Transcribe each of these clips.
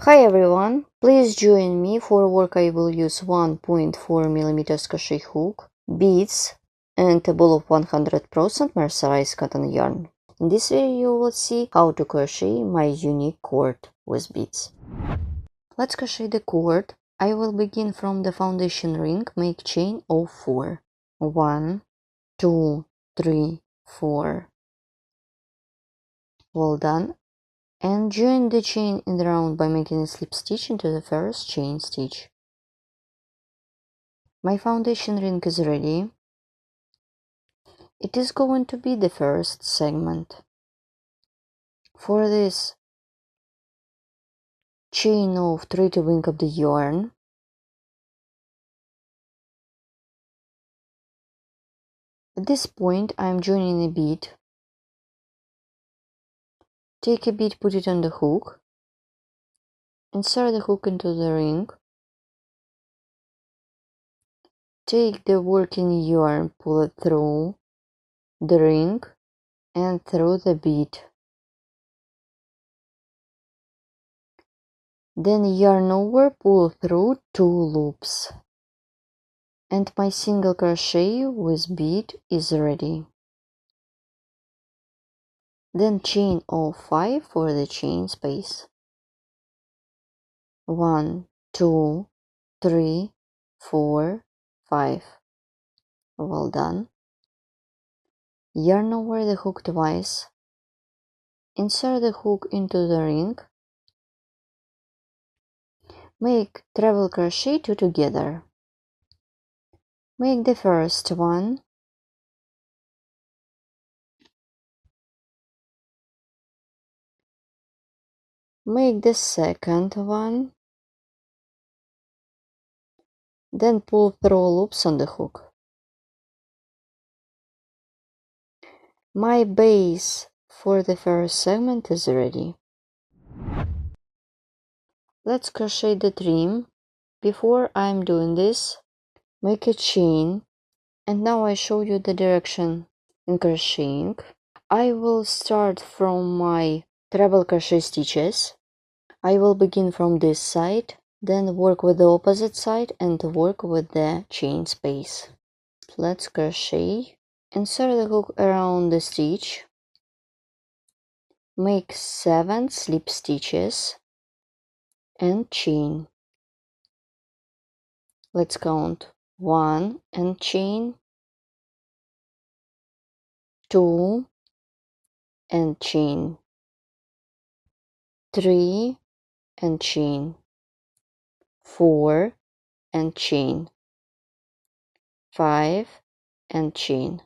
Hi everyone, please join me. For work I will use 1.4mm crochet hook, beads and a ball of 100% mercerized cotton yarn. In this video you will see how to crochet my unique cord with beads. Let's crochet the cord. I will begin from the foundation ring, make chain of 4. 1, 2, 3, 4. Well done. And join the chain in the round by making a slip stitch into the first chain stitch. My foundation ring is ready. It is going to be the first segment. For this, chain of 3 to wing up the yarn. At this point I am joining a bead. Take a bead, put it on the hook. Insert the hook into the ring. Take the working yarn, pull it through the ring and through the bead. Then yarn over, pull through 2 loops. And my single crochet with bead is ready. Then chain of 5 for the chain space. 1, 2, 3, 4, 5. Well done. Yarn over the hook twice. Insert the hook into the ring. Make treble crochet 2 together. Make the first one. Make the second one. Then pull through loops on the hook. My base for the first segment is ready. Let's crochet the trim. Before I'm doing this, make a chain, and now I show you the direction in crocheting. I will start from my treble crochet stitches. I will begin from this side, then work with the opposite side and work with the chain space. Let's crochet. Insert the hook around the stitch. Make 7 slip stitches and chain. Let's count 1 and chain, 2 and chain, 3 and chain, 4 and chain, 5 and chain,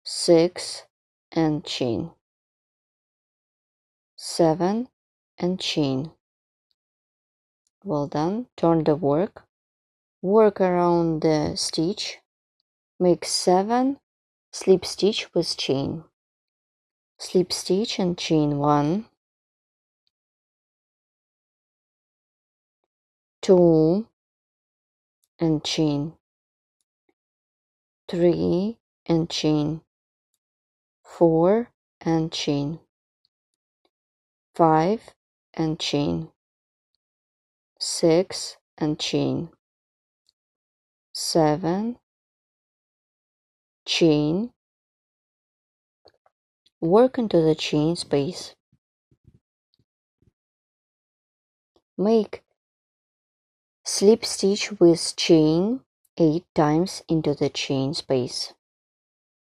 6 and chain, 7 and chain. Well done. Turn the work. Work around the stitch. Make 7 slip stitch with chain. Slip stitch and chain 1, 2 and chain, 3 and chain, 4 and chain, 5 and chain, 6 and chain, 7 chain. Work into the chain space. Make slip stitch with chain 8 times into the chain space.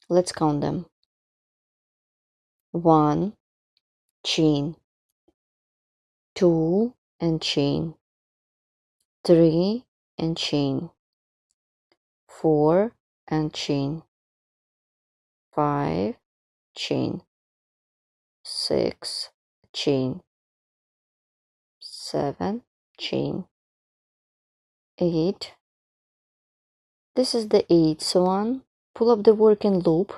Let's count them. 1 chain, 2 and chain, 3 and chain, 4 and chain, 5 chain, 6 chain, 7 chain, 8. This is the 8th one. Pull up the working loop.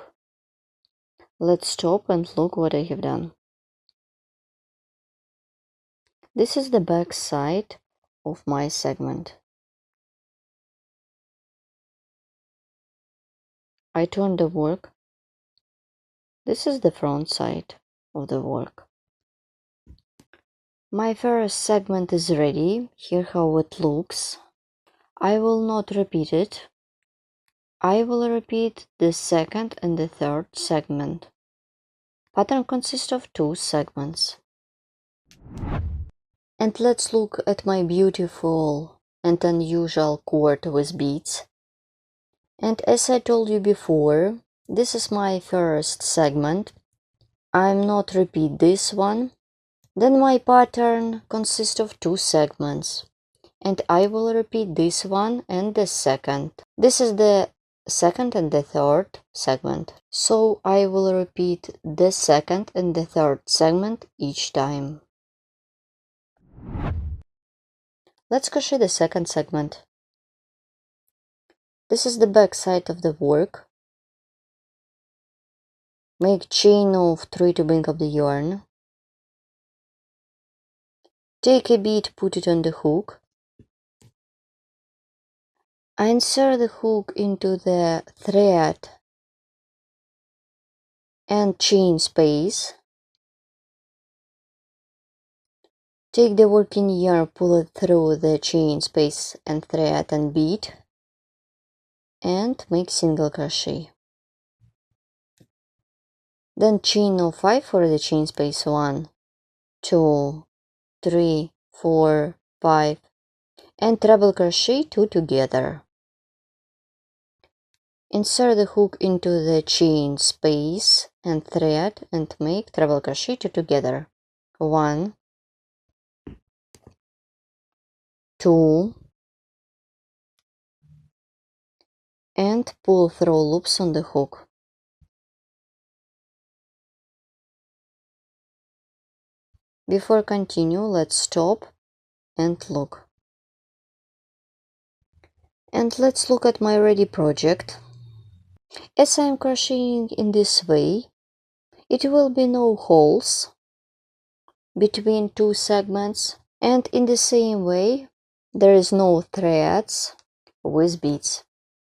Let's stop and look what I have done. This is the back side of my segment. I turn the work. This is the front side of the work. My first segment is ready. Here how it looks. I will not repeat it. I will repeat the second and the third segment. Pattern consists of 2 segments. And let's look at my beautiful and unusual cord with beads. And as I told you before, this is my first segment. I'm not repeat this one. Then my pattern consists of 2 segments. And I will repeat this one and the second. This is the second and the third segment. So I will repeat the second and the third segment each time. Let's crochet the second segment. This is the back side of the work. Make chain of 3 to bring up the yarn. Take a bead, put it on the hook. I insert the hook into the thread and chain space. Take the working yarn, pull it through the chain space and thread and bead, and make single crochet. Then chain of 5 for the chain space 1, 2, 3, 4, 5, and treble crochet 2 together. Insert the hook into the chain space and thread and make treble crochet 2 together. 1, 2, and pull through loops on the hook. Before continue, let's stop and look. And let's look at my ready project. As I am crocheting in this way, it will be no holes between 2 segments, and in the same way there is no threads with beads.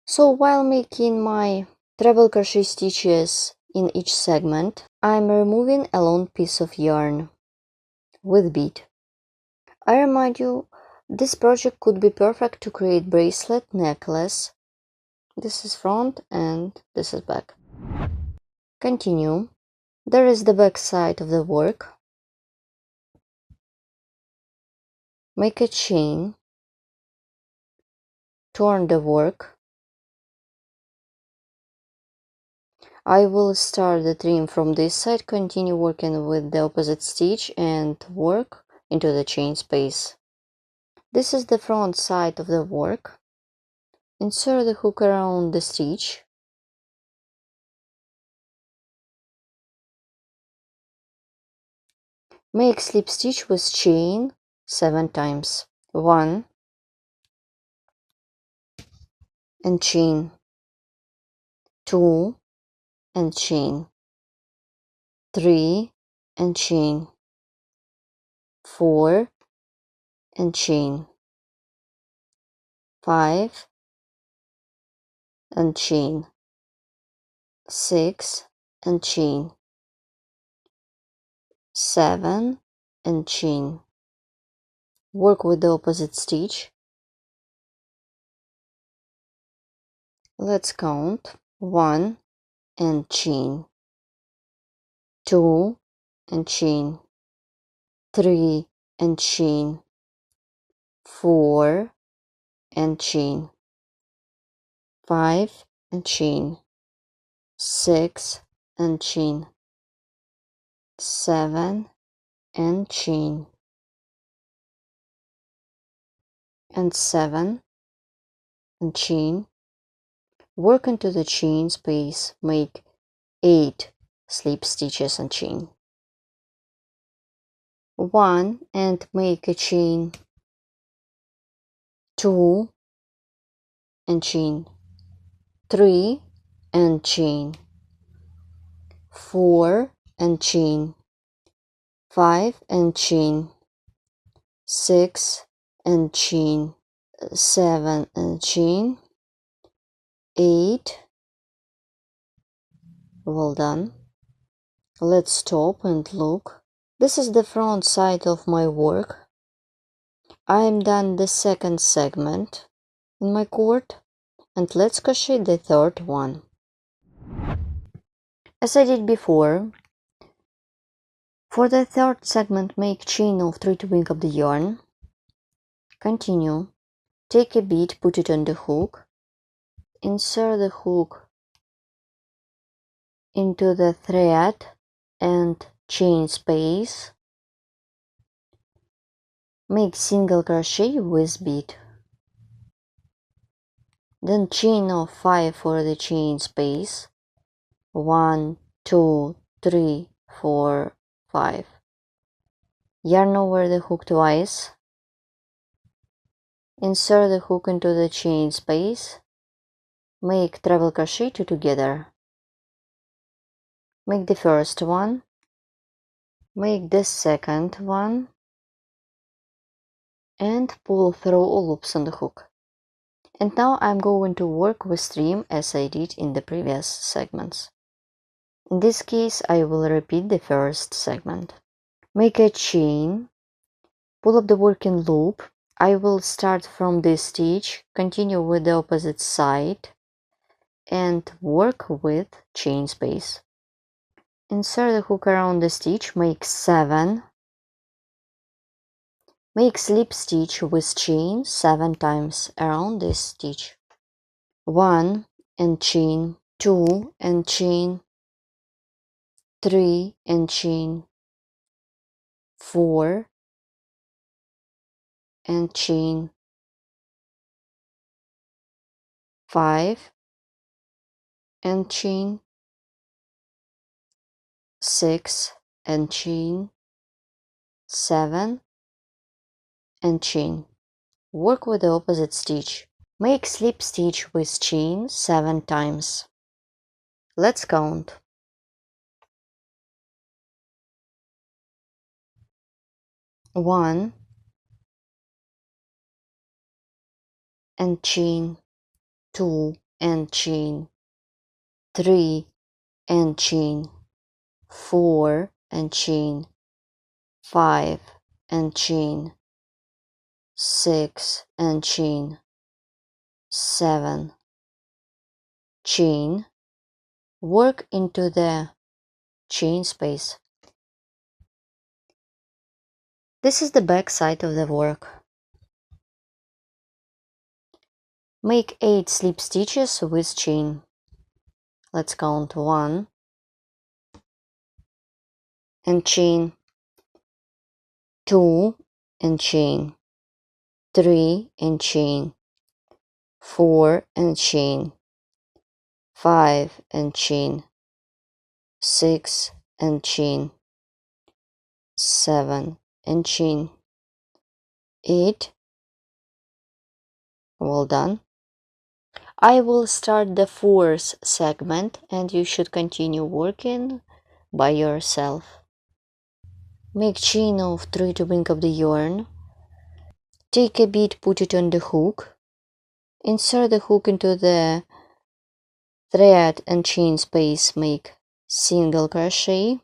So while making my treble crochet stitches in each segment, I'm removing a long piece of yarn with bead. I remind you, this project could be perfect to create bracelet, necklace. This is front and this is back. Continue. There is the back side of the work. Make a chain. Turn the work. I will start the trim from this side, continue working with the opposite stitch and work into the chain space. This is the front side of the work. Insert the hook around the stitch. Make slip stitch with chain 7 times. 1 and chain, 2 and chain, 3 and chain, 4 and chain, 5 and chain, 6 and chain, 7 and chain. Work with the opposite stitch. Let's count. 1 and chain, 2 and chain, 3 and chain, 4 and chain, 5 and chain, 6 and chain, 7 and chain, and 7 and chain. Work into the chain space, make 8 slip stitches and chain. 1 and make a chain, 2 and chain, 3 and chain, 4 and chain, 5 and chain, 6 and chain, 7 and chain, 8. Well done. Let's stop and look. This is the front side of my work. I am done the second segment in my cord, and let's crochet the third one. As I did before, for the third segment make chain of 3 to bring up the yarn. Continue. Take a bead, put it on the hook, insert the hook into the thread and chain space. Make single crochet with bead. Then chain of 5 for the chain space. 1, 2, 3, 4, 5. Yarn over the hook twice. Insert the hook into the chain space. Make treble crochet 2 together. Make the first one. Make the second one. And pull through all loops on the hook. And now I'm going to work with trim as I did in the previous segments. In this case, I will repeat the first segment. Make a chain, pull up the working loop. I will start from this stitch, continue with the opposite side, and work with chain space. Insert the hook around the stitch, make 7. Make slip stitch with chain 7 times around this stitch. 1 and chain, 2 and chain, 3 and chain, 4 and chain, 5 and chain, 6 and chain, 7 and chain. Work with the opposite stitch. Make slip stitch with chain 7 times. Let's count. 1 and chain, 2 and chain, 3 and chain, 4 and chain, 5 and chain, 6 and chain, 7 chain. Work into the chain space. This is the back side of the work. Make 8 slip stitches with chain. Let's count. 1 and chain, 2 and chain, 3 and chain, 4 and chain, 5 and chain, 6 and chain, 7 and chain, 8. Well done. I will start the 4th segment and you should continue working by yourself. Make chain of 3 to bring up the yarn. Take a bead, put it on the hook. Insert the hook into the thread and chain space. Make single crochet.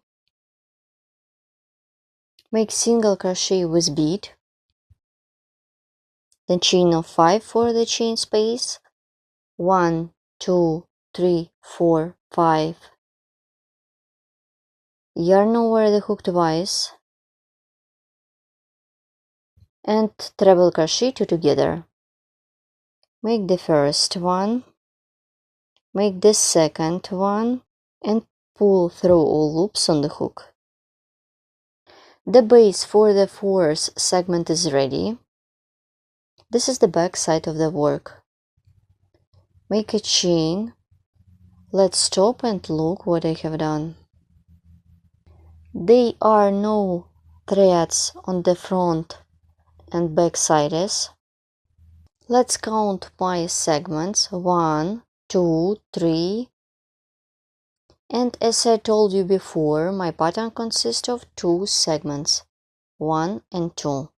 Make single crochet with bead. Then chain of 5 for the chain space. 1, 2, 3, 4, 5. Yarn over the hook twice. And treble crochet 2 together. Make the first one. Make the second one. And pull through all loops on the hook. The base for the 4th segment is ready. This is the back side of the work. Make a chain. Let's stop and look what I have done. There are no threads on the front and back sides. Let's count my segments. 1, 2, 3. And as I told you before, my pattern consists of 2 segments, 1 and 2.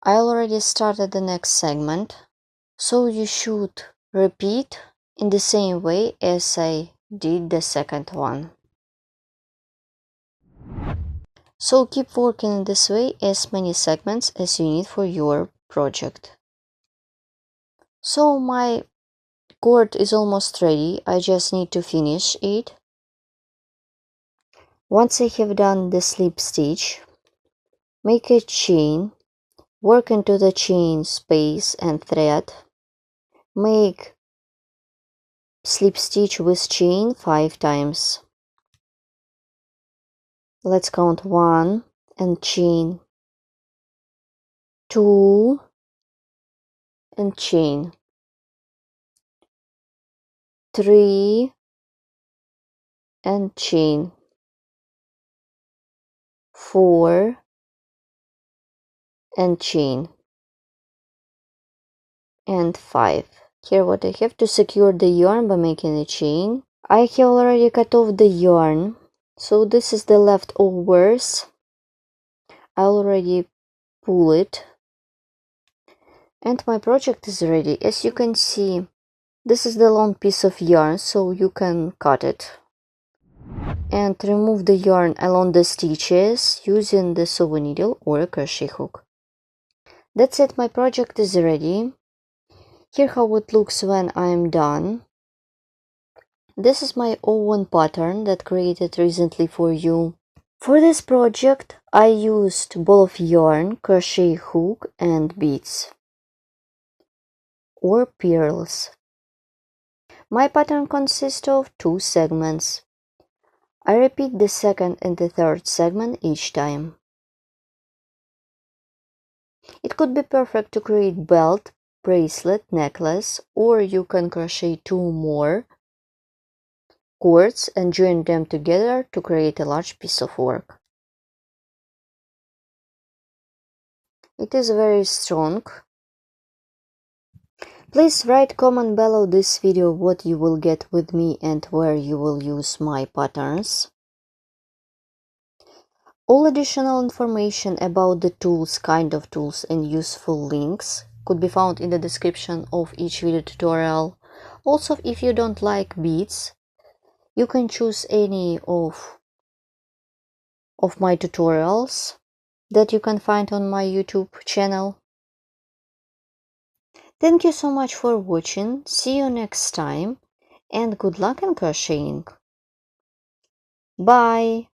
I already started the next segment, so you should repeat in the same way as I did the second one. So keep working in this way as many segments as you need for your project. So my cord is almost ready, I just need to finish it. Once I have done the slip stitch, make a chain, work into the chain space and thread, make slip stitch with chain 5 times. Let's count 1 and chain, 2 and chain, 3 and chain, 4 and chain, and 5. Here what I have to secure the yarn by making a chain. I have already cut off the yarn, so this is the leftovers. I already pull it, and my project is ready. As you can see, this is the long piece of yarn, so you can cut it and remove the yarn along the stitches using the sewing needle or a crochet hook. That's it, my project is ready. Here how it looks when I am done. This is my own pattern that created recently for you. For this project I used ball of yarn, crochet hook and beads or pearls. My pattern consists of 2 segments. I repeat the second and the third segment each time. It could be perfect to create belt, bracelet, necklace, or you can crochet 2 more cords and join them together to create a large piece of work. It is very strong. Please write comment below this video what you will get with me and where you will use my patterns. All additional information about the tools, kind of tools and useful links could be found in the description of each video tutorial. Also, if you don't like beads, you can choose any of my tutorials that you can find on my YouTube channel. Thank you so much for watching. See you next time and good luck in crocheting. Bye!